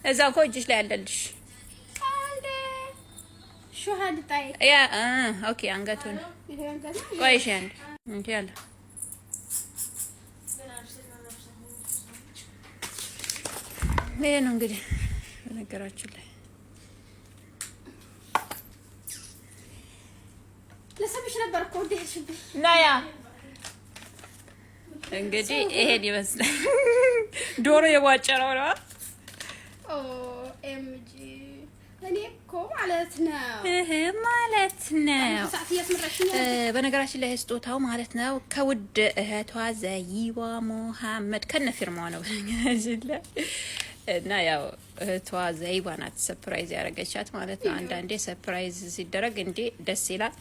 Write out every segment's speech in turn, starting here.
እዛው ኮጅሽ ላይ ያለልሽ شو هذا طيب يا اوكي አንገቱን ቆይሽ አንድ እንት ያለ ይሄ ነው እንግዲህ በነገራችን ላይ ለሰብሽ ነበር እኮ ደህሽብ ናያ እንግዲህ ይሄን ይመስላል ዶሮ የዋጨረው ነው ኤምጂ እኔ እኮ ማለት ነው በነገራችን ላይ ስጦታው ማለት ነው ከውድ እህቷ ዘይዋ መሐመድ ከነፊርማው ነው በነገራችን ላይ እና ያው እህቷ ዘይዋ ናት ሰርፕራይዝ ያደረገቻት ማለት ነው። አንዳንዴ ሰርፕራይዝ ሲደረግ እንዴ ደስ ይላል።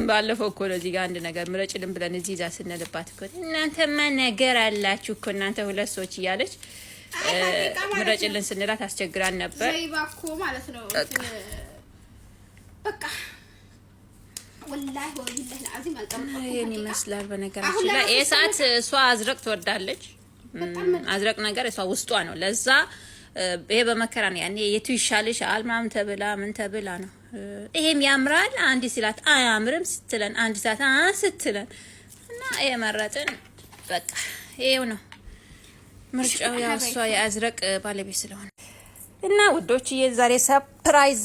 ባለፈው እኮ እዚህ ጋር አንድ ነገር ምረጭልን ብለን እዚህ ዛ ስንልባት እኮ እናንተማ ነገር አላችሁ እኮ እናንተ ሁለት ሰዎች እያለች ምረጭልን ስንላት አስቸግራን ነበር። ዘይባ እኮ ማለት ነው በቃ ወላሂ ወላሂ አዚም አልቀምጠው ይሄን ይመስላል። በነገራችን ላይ ይሄ ሰዓት እሷ አዝረቅ ትወዳለች። አዝረቅ ነገር እሷ ውስጧ ነው። ለዛ ይሄ በመከራ ነው ያኔ የቱ ይሻልሽ አልማም ተብላ ምን ተብላ ነው ይሄም ያምራል አንዲ ሲላት አያምርም ስትለን አንዲ ሰዓት ስትለን እና ይሄ መረጥን በቃ ይሄው ነው ምርጫው ያሷ የአዝረቅ ባለቤት ስለሆነ እና ውዶች የዛሬ ሰርፕራይዝ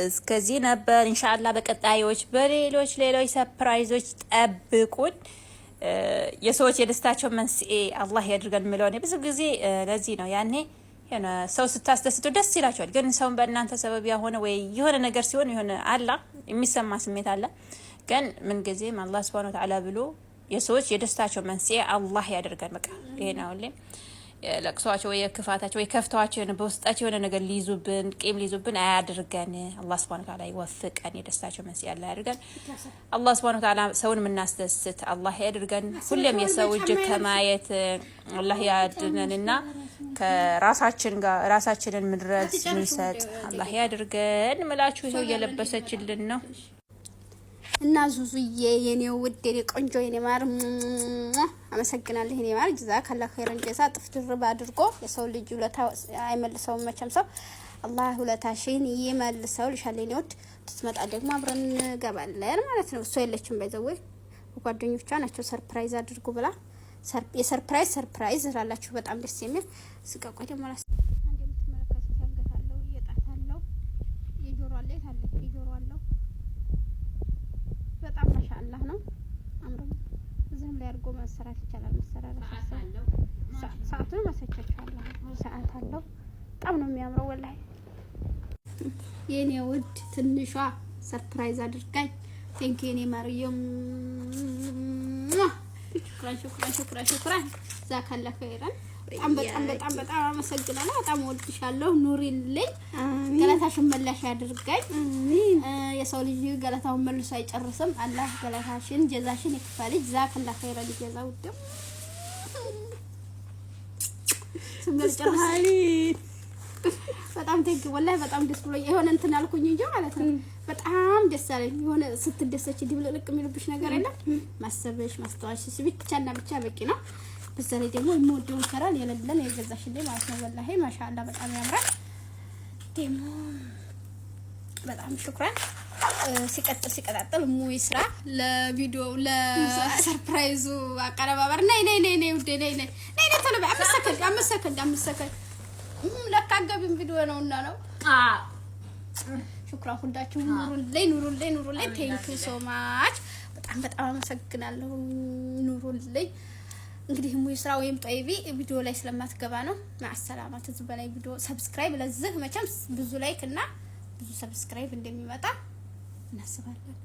እስከዚህ ነበር። ኢንሻአላህ በቀጣዮች በሌሎች ሰርፕራይዞች ጠብቁን። የሰዎች የደስታቸው መንስኤ አላህ ያድርገን ምለው ነው። ብዙ ጊዜ ለዚህ ነው ያኔ የሆነ ሰው ስታስደስቱ ደስ ይላቸዋል። ግን ሰው በእናንተ ሰበብ ያሆነ ወይ የሆነ ነገር ሲሆን የሆነ አላ የሚሰማ ስሜት አለ። ግን ምን ጊዜም አላህ Subhanahu Wa Ta'ala ብሎ የሰዎች የደስታቸው መንስኤ አላህ ያድርገን። በቃ ይሄ ነው ሁሌ ለቅሷቸው ወይ ክፋታቸው ወይ ከፍቷቸው የሆነ በውስጣቸው የሆነ ነገር ሊይዙብን ቂም ሊይዙብን አያድርገን። አላህ Subhanahu Wa Ta'ala ይወፍቀን። የደስታቸው መንስኤ አላህ ያድርገን። አላህ Subhanahu Wa Ta'ala ሰውን ምናስደስት አላህ ያድርገን። ሁሌም የሰው እጅ ከማየት አላህ ያድነንና ከራሳችን ጋር ራሳችንን ምድረስ ምንሰጥ አላህ ያድርገን። ምላችሁ ይሄው እየለበሰችልን ነው እና ዙዙዬ የኔ ውድ የኔ ቆንጆ የኔ ማር አመሰግናለሁ። የኔ ማር ጀዛከላህ ኸይረን ጀዛ ጥፍድርብ አድርጎ የሰው ልጅ ውለታ አይመልሰውም መቼም ሰው አላህ ውለታሽን ይመልሰው ልሻል። የኔ ውድ ትመጣ ደግሞ አብረን እንገባለን ማለት ነው። እሷ የለችም ባይዘው ጓደኞቿ ናቸው ሰርፕራይዝ አድርጉ ብላ የሰርፕራይዝ ላላችሁ በጣም ደስ የሚል ስቀቆይ ደግሞ አንድ የምትመለከቱት ያንገታለው እየጣታለው የጆሮ አለ ታለ የጆሮ አለው በጣም ማሻአላህ ነው። አምሮ እዚህም ላይ አድርጎ መሰራት ይችላል። መሰራት አለው ሰዓቱን ማሰቻቻለሁ ሰዓት አለው በጣም ነው የሚያምረው ወላሂ። የኔ ውድ ትንሿ ሰርፕራይዝ አድርጋኝ ቴንክ ዩ የኔ ማርያም ሹክራን ዛካላ ኸይራን በጣም አመሰግናለሁ። በጣም ወድሻለሁ። ኑሪልኝ። ገለታሽን መላሽ ያድርጋኝ። አሜን። የሰው ልጅ ገለታውን መልሶ አይጨርስም። አላህ ገለታሽን ጀዛሽን ይክፈልሽ። ዛካላ ኸይራን ጀዛው ደም ስምርጨርሳሊ በጣም ቴንክ ወላሂ በጣም ደስ ብሎኝ የሆነ እንትን አልኩኝ እንጂ ማለት ነው በጣም ደስ አለኝ። የሆነ ስትደሰች ድብልቅልቅ የሚልብሽ ነገር የለም። ማሰብሽ ማስተዋልሽ ብቻና ብቻ በቂ ነው። በዛ ላይ ደግሞ የምወደውን ከራን የለለን የገዛሽልኝ ማለት ነው። ወላሂ ማሻአላ በጣም ያምራል። ደግሞ በጣም ሹክራን። ሲቀጣጥል ሙይ ስራ ለቪዲዮ ለሰርፕራይዙ አቀራባበር ነይ ውዴ ነይ ተለበ 5 ሰከንድ ለካገቢም ቪዲዮ ነውና ነው ሹክራን ሁላችሁ ኑሩልኝ ቴንክ ዩ ሶ ማች በጣም አመሰግናለሁ። ኑሩልኝ። እንግዲህ ሙይ ስራ ወይም ጦይቢ ቪዲዮ ላይ ስለማትገባ ነው። ማሰላማ ተዝ በላይ ቪዲዮ ሰብስክራይብ ለዚህ መቼም ብዙ ላይክ እና ብዙ ሰብስክራይብ እንደሚመጣ እናስባለን።